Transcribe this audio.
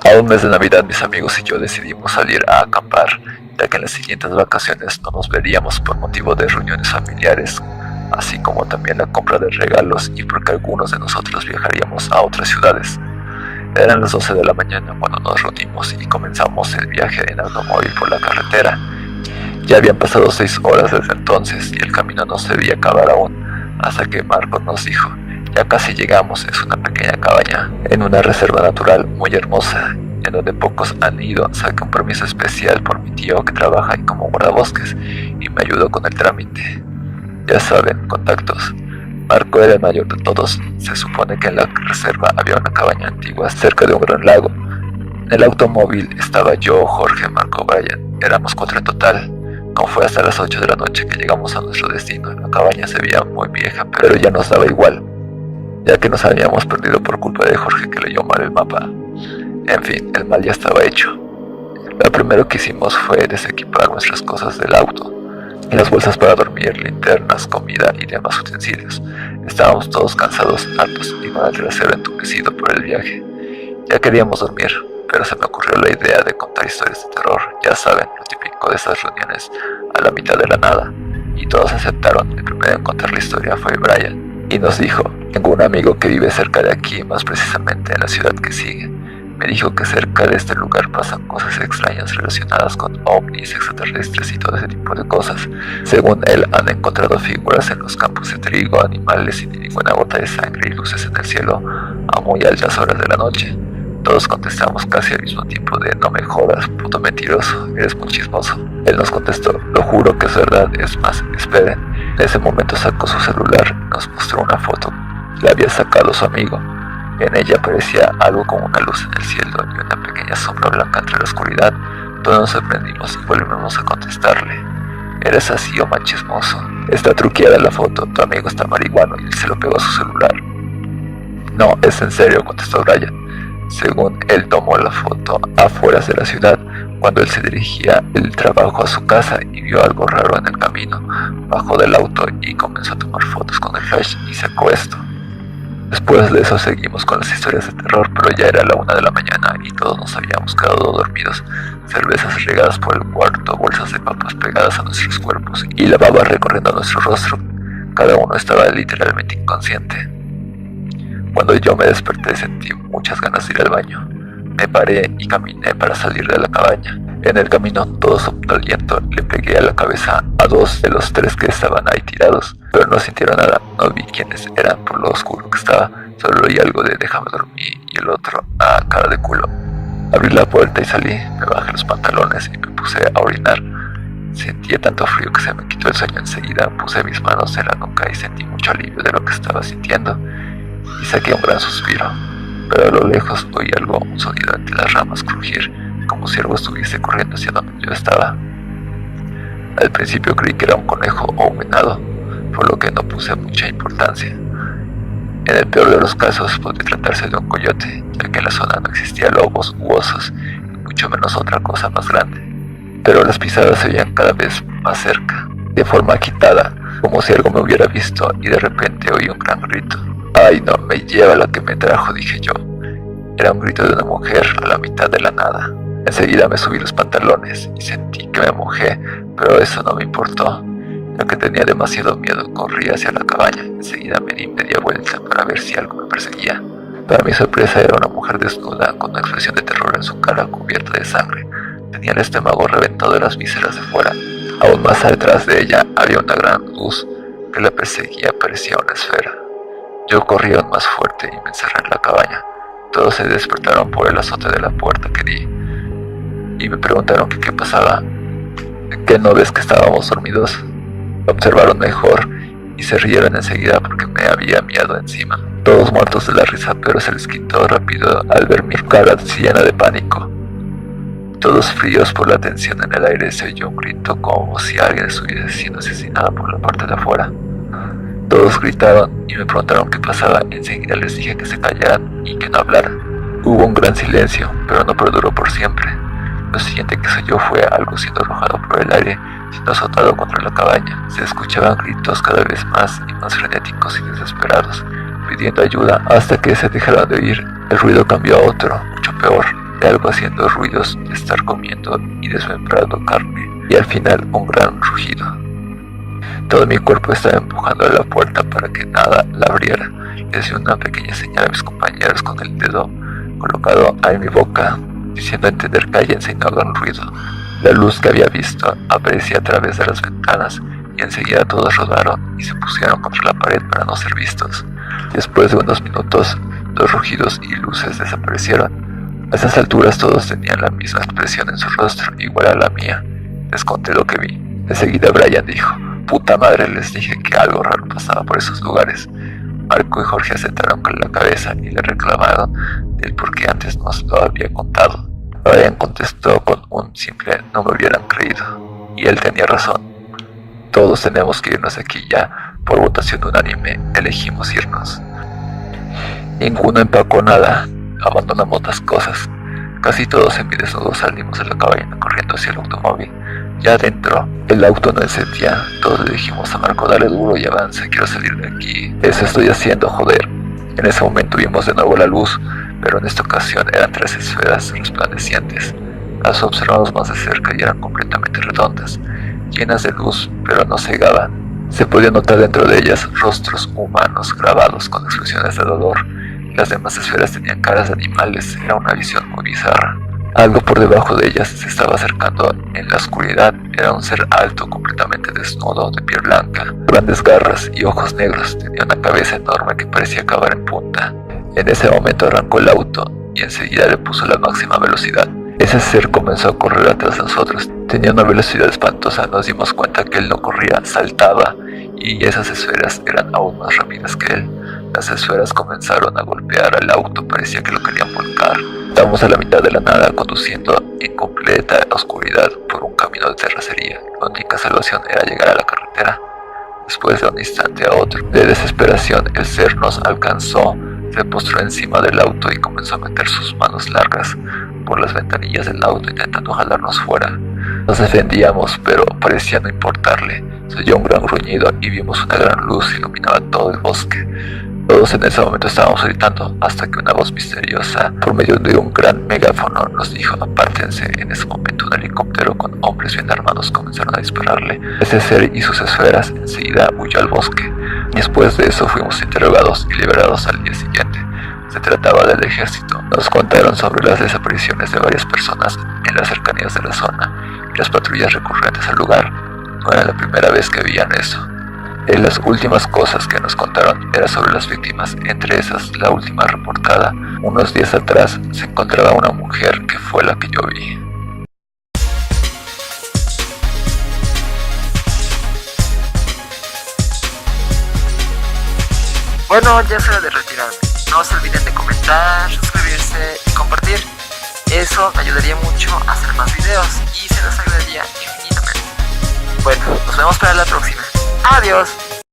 A un mes de Navidad mis amigos y yo decidimos salir a acampar, ya que en las siguientes vacaciones no nos veríamos por motivo de reuniones familiares, así como también la compra de regalos y porque algunos de nosotros viajaríamos a otras ciudades. Eran las 12 de la mañana cuando nos reunimos y comenzamos el viaje en automóvil por la carretera. Ya habían pasado 6 horas desde entonces y el camino no se veía acabar aún, hasta que Marcos nos dijo: ya casi llegamos, es una pequeña cabaña en una reserva natural muy hermosa, en donde pocos han ido. Saqué un permiso especial por mi tío que trabaja ahí como guardabosques y me ayudó con el trámite. Ya saben, contactos. Marco era el mayor de todos. Se supone que en la reserva había una cabaña antigua cerca de un gran lago. En el automóvil estaba yo, Jorge, Marco, Brian. Éramos 4 en total. No fue hasta las 8 de la noche que llegamos a nuestro destino. La cabaña se veía muy vieja, pero ya nos daba igual, ya que nos habíamos perdido por culpa de Jorge, que leyó mal el mapa. En fin, el mal ya estaba hecho. Lo primero que hicimos fue desequipar nuestras cosas del auto, las bolsas para dormir, linternas, comida y demás utensilios. Estábamos todos cansados, hartos y con el trasero entumecido por el viaje. Ya queríamos dormir, pero se me ocurrió la idea de contar historias de terror. Ya saben, lo típico de esas reuniones a la mitad de la nada. Y todos aceptaron. El primero en contar la historia fue Brian, y nos dijo: tengo un amigo que vive cerca de aquí, más precisamente en la ciudad que sigue. Me dijo que cerca de este lugar pasan cosas extrañas relacionadas con ovnis, extraterrestres y todo ese tipo de cosas. Según él, han encontrado figuras en los campos de trigo, animales sin ninguna gota de sangre y luces en el cielo a muy altas horas de la noche. Todos contestamos casi al mismo tiempo de: no me jodas, puto mentiroso, eres muy chismoso. Él nos contestó: lo juro que es verdad, es más, esperen. En ese momento sacó su celular y nos mostró una foto que le había sacado su amigo. En ella aparecía algo como una luz en el cielo y una pequeña sombra blanca entre la oscuridad. Todos nos sorprendimos y volvimos a contestarle: ¿eres así o más chismoso? Está truqueada la foto, tu amigo está marihuano y él se lo pegó a su celular. No, es en serio, contestó Brian. Según él, tomó la foto afueras de la ciudad cuando él se dirigía del trabajo a su casa y vio algo raro en el camino. Bajó del auto y comenzó a tomar fotos con el flash y sacó esto. Después de eso seguimos con las historias de terror, pero ya era la 1 de la mañana y todos nos habíamos quedado dormidos. Cervezas regadas por el cuarto, bolsas de papas pegadas a nuestros cuerpos y la baba recorriendo nuestro rostro. Cada uno estaba literalmente inconsciente. Cuando yo me desperté sentí muchas ganas de ir al baño. Me paré y caminé para salir de la cabaña. En el camino, todo soplo aliento, le pegué a la cabeza a 2 de los 3 que estaban ahí tirados, pero no sintieron nada. No vi quiénes eran por lo oscuro que estaba, solo oí algo de déjame dormir y el otro cara de culo. Abrí la puerta y salí, me bajé los pantalones y me puse a orinar. Sentía tanto frío que se me quitó el sueño enseguida. Puse mis manos en la nuca y sentí mucho alivio de lo que estaba sintiendo y saqué un gran suspiro, pero a lo lejos oí algo, un sonido entre las ramas crujir, como si algo estuviese corriendo hacia donde yo estaba. Al principio creí que era un conejo o un venado, por lo que no puse mucha importancia. En el peor de los casos podría tratarse de un coyote, ya que en la zona no existían lobos u osos, y mucho menos otra cosa más grande. Pero las pisadas se veían cada vez más cerca, de forma agitada, como si algo me hubiera visto, y de repente oí un gran grito. ¡Ay, no me lleva la que me trajo!, dije yo. Era un grito de una mujer a la mitad de la nada. Enseguida me subí los pantalones y sentí que me mojé, pero eso no me importó, ya que tenía demasiado miedo. Corrí hacia la cabaña. Enseguida me di media vuelta para ver si algo me perseguía. Para mi sorpresa era una mujer desnuda, con una expresión de terror en su cara cubierta de sangre. Tenía el estómago reventado de las vísceras de fuera. Aún más atrás de ella había una gran luz que la perseguía, parecía una esfera. Yo corrí aún más fuerte y me encerré en la cabaña. Todos se despertaron por el azote de la puerta que di y me preguntaron que qué pasaba. ¿Que no ves que estábamos dormidos? Lo observaron mejor y se rieron enseguida porque me había miado encima. Todos muertos de la risa, pero se les quitó rápido al ver mi cara llena de pánico. Todos fríos por la tensión en el aire, se oyó un grito como si alguien estuviese siendo asesinado por la parte de afuera. Todos gritaron y me preguntaron qué pasaba. Enseguida les dije que se callaran y que no hablaran. Hubo un gran silencio, pero no perduró por siempre. Lo siguiente que se oyó fue algo siendo arrojado por el aire, siendo azotado contra la cabaña. Se escuchaban gritos cada vez más y más frenéticos y desesperados, pidiendo ayuda hasta que se dejaron de oír. El ruido cambió a otro, mucho peor. de algo haciendo ruidos, de estar comiendo y desmembrando carne, y al final un gran rugido. Todo mi cuerpo estaba empujando a la puerta para que nada la abriera. Le hacía una pequeña señal a mis compañeros con el dedo colocado en mi boca, diciendo a entender cállense y no hagan ruido. La luz que había visto aparecía a través de las ventanas y enseguida todos rodaron y se pusieron contra la pared para no ser vistos. Después de unos minutos, los rugidos y luces desaparecieron. A esas alturas todos tenían la misma expresión en su rostro, igual a la mía. Les conté lo que vi. Enseguida Brian dijo: puta madre, les dije que algo raro pasaba por esos lugares. Marco y Jorge asentaron con la cabeza y le reclamaron del por qué antes nos lo había contado. Brian contestó con un simple no me hubieran creído. Y él tenía razón. Todos tenemos que irnos aquí ya. Por votación unánime elegimos irnos. Ninguno empacó nada. Abandonamos las cosas. Casi todos semidesnudos salimos de la cabaña corriendo hacia el automóvil. Ya adentro, el auto no encendía. Todos le dijimos a Marco: dale duro y avanza, quiero salir de aquí. Eso estoy haciendo, joder. En ese momento vimos de nuevo la luz, pero en esta ocasión eran 3 esferas resplandecientes. Las observamos más de cerca y eran completamente redondas, llenas de luz, pero no cegaban. Se podía notar dentro de ellas rostros humanos grabados con expresiones de dolor. Las demás esferas tenían caras de animales. Era una visión muy bizarra. Algo por debajo de ellas se estaba acercando en la oscuridad. Era un ser alto, completamente desnudo, de piel blanca, grandes garras y ojos negros. Tenía una cabeza enorme que parecía acabar en punta. En ese momento arrancó el auto y enseguida le puso la máxima velocidad. Ese ser comenzó a correr atrás de nosotros. Tenía una velocidad espantosa. Nos dimos cuenta que él no corría, saltaba, y esas esferas eran aún más rápidas que él. Las esferas comenzaron a golpear al auto, parecía que lo querían volcar. Estábamos a la mitad de la nada, conduciendo en completa oscuridad por un camino de terracería. La única salvación era llegar a la carretera. Después de un instante a otro de desesperación, el ser nos alcanzó, se postró encima del auto y comenzó a meter sus manos largas por las ventanillas del auto intentando jalarnos fuera. Nos defendíamos, pero parecía no importarle. Se oyó un gran gruñido y vimos una gran luz que iluminaba todo el bosque. Todos en ese momento estábamos gritando hasta que una voz misteriosa, por medio de un gran megáfono, nos dijo: apártense. En ese momento un helicóptero con hombres bien armados comenzaron a dispararle. Ese ser y sus esferas enseguida huyó al bosque. Después de eso fuimos interrogados y liberados al día siguiente. Se trataba del ejército. Nos contaron sobre las desapariciones de varias personas en las cercanías de la zona y las patrullas recurrentes al lugar. No era la primera vez que veían eso. Las últimas cosas que nos contaron eran sobre las víctimas. Entre esas, la última reportada unos días atrás, se encontraba una mujer que fue la que yo vi. Bueno, ya es hora de retirarme. No se olviden de comentar, suscribirse y compartir. Eso me ayudaría mucho a hacer más videos y se los agradecería infinitamente. Bueno, nos vemos para la próxima. Adiós.